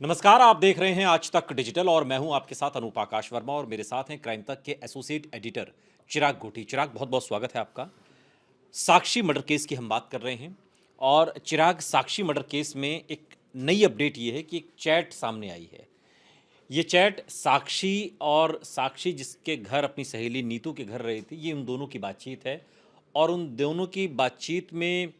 नमस्कार, आप देख रहे हैं आज तक डिजिटल और मैं हूं आपके साथ अनूप आकाश वर्मा और मेरे साथ हैं क्राइम तक के एसोसिएट एडिटर चिराग घोटी। चिराग, बहुत बहुत स्वागत है आपका। साक्षी मर्डर केस की हम बात कर रहे हैं और चिराग, साक्षी मर्डर केस में एक नई अपडेट ये है कि एक चैट सामने आई है। ये चैट साक्षी और साक्षी जिसके घर अपनी सहेली नीतू के घर रही थी, ये उन दोनों की बातचीत है। और उन दोनों की बातचीत में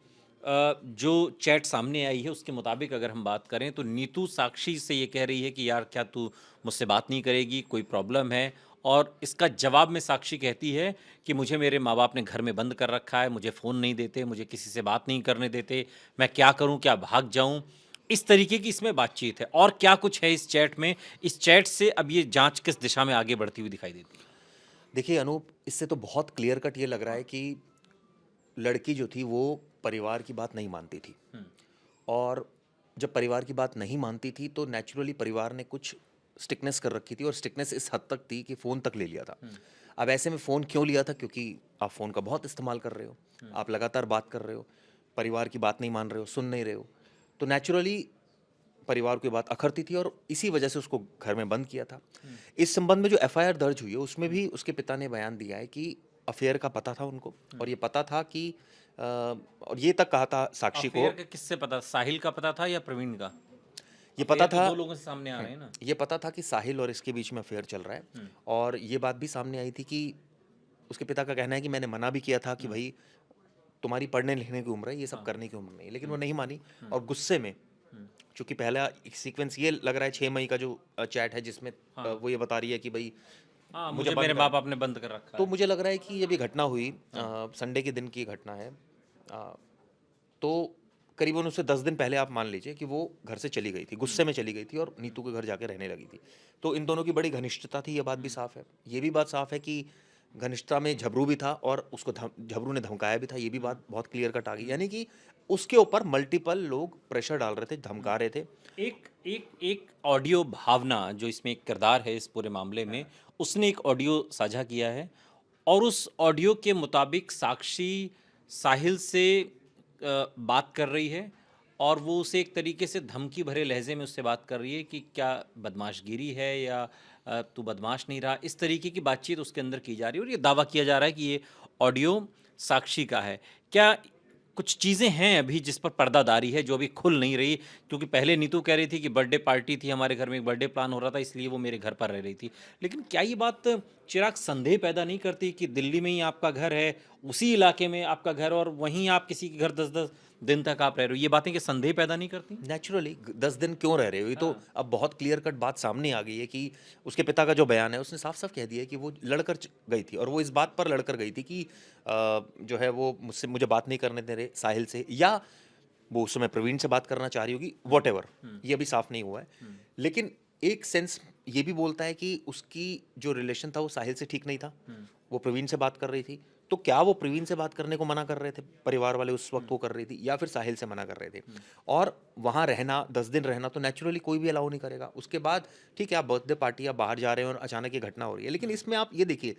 जो चैट सामने आई है उसके मुताबिक अगर हम बात करें तो नीतू साक्षी से ये कह रही है कि यार क्या तू मुझसे बात नहीं करेगी, कोई प्रॉब्लम है। और इसका जवाब में साक्षी कहती है कि मुझे मेरे माँ बाप ने घर में बंद कर रखा है, मुझे फ़ोन नहीं देते, मुझे किसी से बात नहीं करने देते, मैं क्या करूँ, क्या भाग जाऊँ। इस तरीके की इसमें बातचीत है और क्या कुछ है इस चैट में। इस चैट से अब ये जांच किस दिशा में आगे बढ़ती हुई दिखाई देती है। देखिए अनूप, इससे तो बहुत क्लियर कट ये लग रहा है कि लड़की जो थी वो परिवार की बात नहीं मानती थी। हम्म, और जब परिवार की बात नहीं मानती थी तो नेचुरली परिवार ने कुछ स्टिकनेस कर रखी थी, और स्टिकनेस इस हद तक थी कि फ़ोन तक ले लिया था। हम्म, अब ऐसे में फ़ोन क्यों लिया था? क्योंकि आप फ़ोन का बहुत इस्तेमाल कर रहे हो, आप लगातार बात कर रहे हो, परिवार की बात नहीं मान रहे हो, सुन नहीं रहे हो, तो नेचुरली परिवार की बात अखरती थी, और इसी वजह से उसको घर में बंद किया था। हम्म, इस संबंध में जो एफआईआर दर्ज हुई है उसमें भी उसके पिता ने बयान दिया है कि अफेयर का पता था उनको, हम्म। और ये पता था कि और ये तक कहा था साक्षी को। अफेयर का किससे पता, साहिल का पता था या प्रवीण का? ये पता अफेयर तो था। दो लोगों से सामने आ रहे हैं ना। ये पता था कि साहिल और इसके बीच में अफेयर चल रहा है। हम्म, और ये बात भी सामने आई थी कि उसके पिता का कहना है कि मैंने मना भी किया था कि हम्म, भाई तुम्हारी पढ़ने लिखने की उम्र है, ये सब हाँ, करने की उम्र नहीं है, लेकिन वो हम्म, नहीं मानी। हम्म, और गुस्से में, हम्म, चूंकि पहला एक सीक्वेंस ये लग रहा है 6 मई का जो चैट है जिसमें हाँ, वो ये बता रही है कि भाई हाँ, मुझे मुझे बंद मेरे कर। माँ बाप ने बंद कर रखा तो है। मुझे लग रहा है कि जब ये घटना हुई, हाँ, संडे के दिन की घटना है, तो करीबन उससे 10 दिन पहले आप मान लीजिए कि वो घर से चली गई थी, हम्म, गुस्से में चली गई थी और हम्म, नीतू के घर जाके रहने लगी थी। तो इन दोनों की बड़ी घनिष्ठता थी, ये बात भी हम्म, साफ है। ये भी बात साफ है कि घनिष्ठता में झबरू भी था, और उसको झबरू ने धमकाया भी था, ये भी हम्म, बात बहुत क्लियर कट आ गई। हम्म, यानी कि उसके ऊपर मल्टीपल लोग प्रेशर डाल रहे थे, हम्म। धमका रहे थे। एक एक एक ऑडियो भावना जो इसमें एक किरदार है इस पूरे मामले में, उसने एक ऑडियो साझा किया है और उस ऑडियो के मुताबिक साक्षी साहिल से बात कर रही है और वो उसे एक तरीके से धमकी भरे लहजे में उससे बात कर रही है कि क्या बदमाशगिरी है या तू बदमाश नहीं रहा। इस तरीके की बातचीत उसके अंदर की जा रही है और ये दावा किया जा रहा है कि ये ऑडियो साक्षी का है। क्या कुछ चीज़ें हैं अभी जिस पर पर्दादारी है जो अभी खुल नहीं रही? क्योंकि पहले नीतू कह रही थी कि बर्थडे पार्टी थी, हमारे घर में एक बर्थडे प्लान हो रहा था इसलिए वो मेरे घर पर रह रही थी। लेकिन क्या ये बात चिराग संदेह पैदा नहीं करती कि दिल्ली में ही आपका घर है, उसी इलाके में आपका घर और वहीं आप किसी के घर 10-10 दिन तक आप रह रहे हो? ये बातें क्या संदेह पैदा नहीं करती? नेचुरली 10 दिन क्यों रह रहे हो, ये तो हाँ। अब बहुत क्लियर कट बात सामने आ गई है कि उसके पिता का जो बयान है उसने साफ साफ कह दिया है कि वो लड़कर गई थी, और वो इस बात पर लड़कर गई थी कि जो है वो मुझे बात नहीं करने दे रहे साहिल से, या वो उस समय प्रवीण से बात करना चाह रही होगी, हुँ, वॉट एवर। हुँ, ये अभी साफ नहीं हुआ है। हुँ, लेकिन एक सेंस ये भी बोलता है कि उसकी जो रिलेशन था वो साहिल से ठीक नहीं था, हुँ, वो प्रवीण से बात कर रही थी। तो क्या वो प्रवीण से बात करने को मना कर रहे थे परिवार वाले उस वक्त, हुँ, वो कर रही थी, या फिर साहिल से मना कर रहे थे? हुँ, और वहाँ रहना, 10 दिन रहना तो नेचुरली कोई भी अलाउ नहीं करेगा। उसके बाद ठीक है, आप बर्थडे पार्टी, आप बाहर जा रहे हो और अचानक ये घटना हो रही है, लेकिन हुँ, इसमें आप ये देखिए,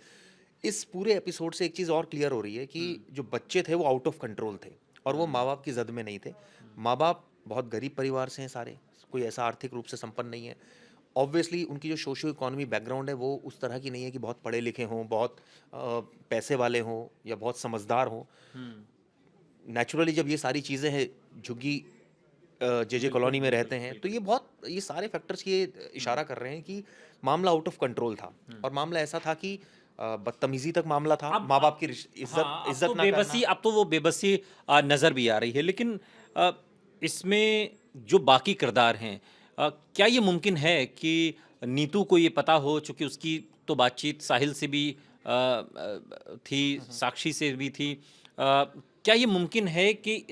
इस पूरे एपिसोड से एक चीज़ और क्लियर हो रही है कि हुँ, जो बच्चे थे वो आउट ऑफ कंट्रोल थे, और वो हुँ, माँ बाप की जद में नहीं थे। हुँ, माँ बाप बहुत गरीब परिवार से हैं सारे, कोई ऐसा आर्थिक रूप से संपन्न नहीं है। ऑब्वियसली उनकी जो सोशियो इकोनॉमी बैकग्राउंड है वो उस तरह की नहीं है कि बहुत पढ़े लिखे हों, बहुत पैसे वाले हों, या बहुत समझदार हों। हुँ। नेचुरली जब ये सारी चीज़ें हैं, झुग्गी जे बिल्कुल, कॉलोनी में बिल्कुल, रहते हैं, तो बिल्कुल। ये सारे फैक्टर्स ये हुँ, इशारा कर रहे हैं कि मामला आउट ऑफ कंट्रोल था। हुँ। और मामला ऐसा था कि बदतमीजी तक मामला था, अब माँ बाप की इज्जत हाँ, अब इज्जत तो ना करना। बेबसी, अब तो वो बेबसी नज़र भी आ रही है। लेकिन अ, इसमें जो बाकी किरदार हैं, क्या ये मुमकिन है कि नीतू को ये पता हो, चूँकि उसकी तो बातचीत साहिल से भी थी, साक्षी से भी थी। क्या ये मुमकिन है कि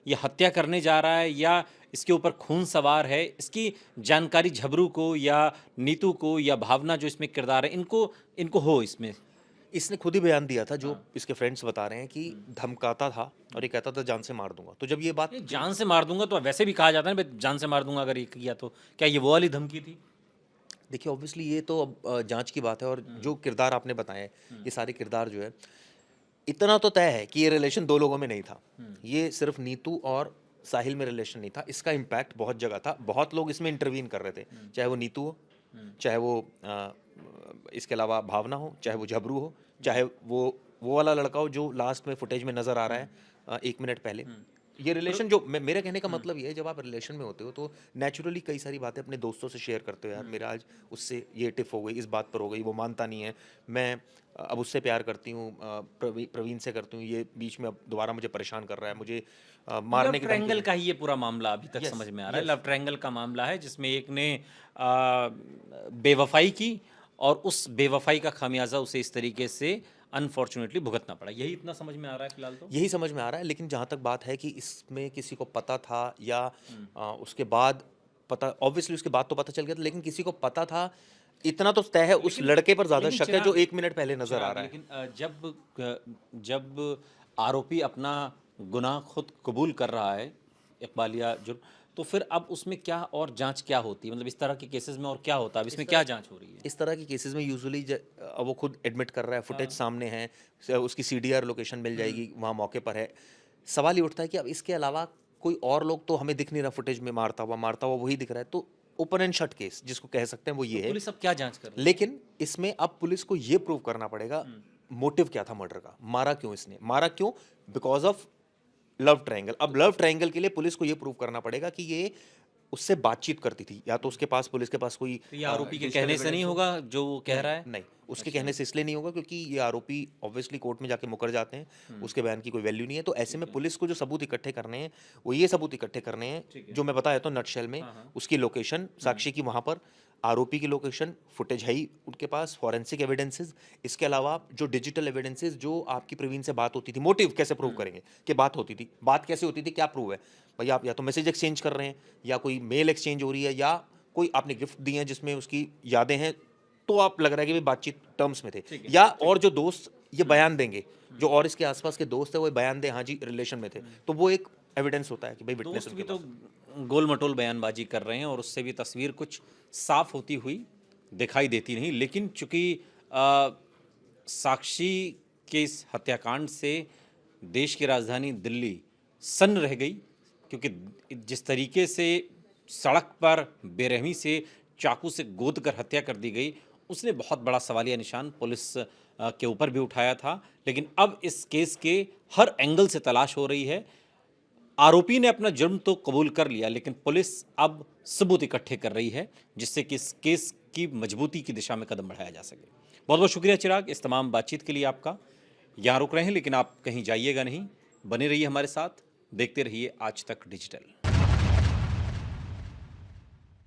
ये हत्या करने जा रहा है या इसके ऊपर खून सवार है? इसकी जानकारी झबरू को या नीतू को या भावना जो इसमें किरदार है, इनको इनको हो इसमें? इसने खुद ही बयान दिया था, जो हाँ। इसके फ्रेंड्स बता रहे हैं, कि हुँ, धमकाता था और हुँ। ये कहता था जान से मार दूंगा। तो जब ये बात ये जान से मार दूँगा तो वैसे भी कहा जाता है ना भई, जान से मार दूँगा अगर ये किया तो। क्या ये वो वाली धमकी थी? देखिए, ऑब्वियसली ये तो अब जांच की बात है, और हुँ, जो किरदार आपने बताए, हुँ, ये सारे किरदार जो है, इतना तो तय है कि ये रिलेशन दो लोगों में नहीं था। हुँ, ये सिर्फ नीतू और साहिल में रिलेशन नहीं था, इसका इम्पैक्ट बहुत जगह था, बहुत लोग इसमें इंटरवीन कर रहे थे, चाहे वो नीतू हो, चाहे वो इसके अलावा भावना हो, चाहे वो झबरू हो, चाहे वो वाला लड़का हो जो लास्ट में फुटेज में नजर आ रहा है 1 मिनट पहले। ये रिलेशन जो मेरे कहने का मतलब ये है, जब आप रिलेशन में होते हो तो नेचुरली कई सारी बातें अपने दोस्तों से शेयर करते हो, यार मेरा आज उससे ये टिफ हो गई, इस बात पर हो गई, वो मानता नहीं है, मैं अब उससे प्यार करती हूँ, प्रवीण से करती हूँ, ये बीच में अब दोबारा मुझे परेशान कर रहा है, मुझे लव मारने की धमकी ट्रायंगल दे। का ही ये पूरा मामला अभी तक Yes, समझ में आ रहा है। yes. लव ट्रायंगल का मामला है जिसमें एक ने बेवफाई की और उस बेवफाई का खामियाजा उसे इस तरीके से अनफॉर्चुनेटली भुगतना पड़ा। यही इतना समझ में आ रहा है फिलहाल तो। यही समझ में आ रहा है, लेकिन जहाँ तक बात है कि इसमें किसी को पता था या उसके बाद पता, ऑब्वियसली उसके बाद तो पता चल गया था, लेकिन किसी को पता था, इतना तो तय है, उस लेकिन- लड़के पर ज्यादा लेकिन शक है चिराग- जो 1 मिनट पहले नजर आ चिराग, रहा है। लेकिन जब आरोपी अपना गुनाह खुद कबूल कर रहा है, इकबाल या जुर्म, तो फिर अब उसमें क्या और जांच क्या होती है? मतलब इस तरह के केसेस में और क्या होता है? अब इसमें क्या जांच हो रही है? इस तरह के केसेस में यूजुअली वो खुद एडमिट कर रहा है, फुटेज सामने है, उसकी सीडीआर लोकेशन मिल जाएगी, वहाँ मौके पर है। सवाल ये उठता है कि अब इसके अलावा कोई और लोग तो हमें दिख नहीं रहा फुटेज में, मारता हुआ वही दिख रहा है, तो ओपन एंड शट केस जिसको कह सकते हैं वो ये तो है। पुलिस अब क्या जांच कर रही है? लेकिन इसमें अब पुलिस को ये प्रूव करना पड़ेगा मोटिव क्या था मर्डर का, मारा क्यों इसने, मारा क्यों, बिकॉज ऑफ लव ट्रायंगल। अब लव ट्रायंगल के लिए पुलिस को ये प्रूव करना पड़ेगा कि ये उससे बातचीत करती थी, या तो उसके पास, पुलिस के पास कोई तो ये आरोपी के digital कहने से evidence नहीं हो। होगा जो वो कह रहा है? नहीं, उसके कहने से इसलिए नहीं होगा क्योंकि ये आरोपी ऑब्वियसली कोर्ट में जाके मुकर जाते हैं, उसके बयान की कोई वैल्यू नहीं है। तो ऐसे में पुलिस को जो सबूत इकट्ठे करने हैं वो ये सबूत इकट्ठे करने हैं जो मैं बताया तो नटशेल में, उसकी लोकेशन, साक्षी की वहाँ पर, आरोपी की लोकेशन, फुटेज है ही उनके पास, फॉरेंसिक एविडेंसेस, इसके अलावा जो डिजिटल एविडेंसेस, जो आपकी प्रवीण से बात होती थी, मोटिव कैसे प्रूव करेंगे कि बात होती थी, बात कैसे होती थी, क्या प्रूव है भाई, आप या तो मैसेज एक्सचेंज कर रहे हैं, या कोई मेल एक्सचेंज हो रही है, या कोई आपने गिफ्ट दी है जिसमें उसकी यादें हैं, तो आप लग रहा है कि भाई बातचीत टर्म्स में थे, या और जो दोस्त ये बयान देंगे, जो और इसके आसपास के दोस्त है वो बयान दे हाँ जी रिलेशन में थे, तो वो एक एविडेंस होता है कि भाई विटनेस दोस्त भी तो गोल मटोल बयानबाजी कर रहे हैं और उससे भी तस्वीर कुछ साफ होती हुई दिखाई देती नहीं। लेकिन चूंकि साक्षी के इस हत्याकांड से देश की राजधानी दिल्ली सन्न रह गई, क्योंकि जिस तरीके से सड़क पर बेरहमी से चाकू से गोद कर हत्या कर दी गई, उसने बहुत बड़ा सवालिया निशान पुलिस के ऊपर भी उठाया था। लेकिन अब इस केस के हर एंगल से तलाश हो रही है। आरोपी ने अपना जुर्म तो कबूल कर लिया, लेकिन पुलिस अब सबूत इकट्ठे कर रही है जिससे कि इस केस की मजबूती की दिशा में कदम बढ़ाया जा सके। बहुत बहुत शुक्रिया चिराग, इस तमाम बातचीत के लिए आपका। यहाँ रुक रहे हैं लेकिन आप कहीं जाइएगा नहीं, बने रहिए हमारे साथ, देखते रहिए आज तक डिजिटल।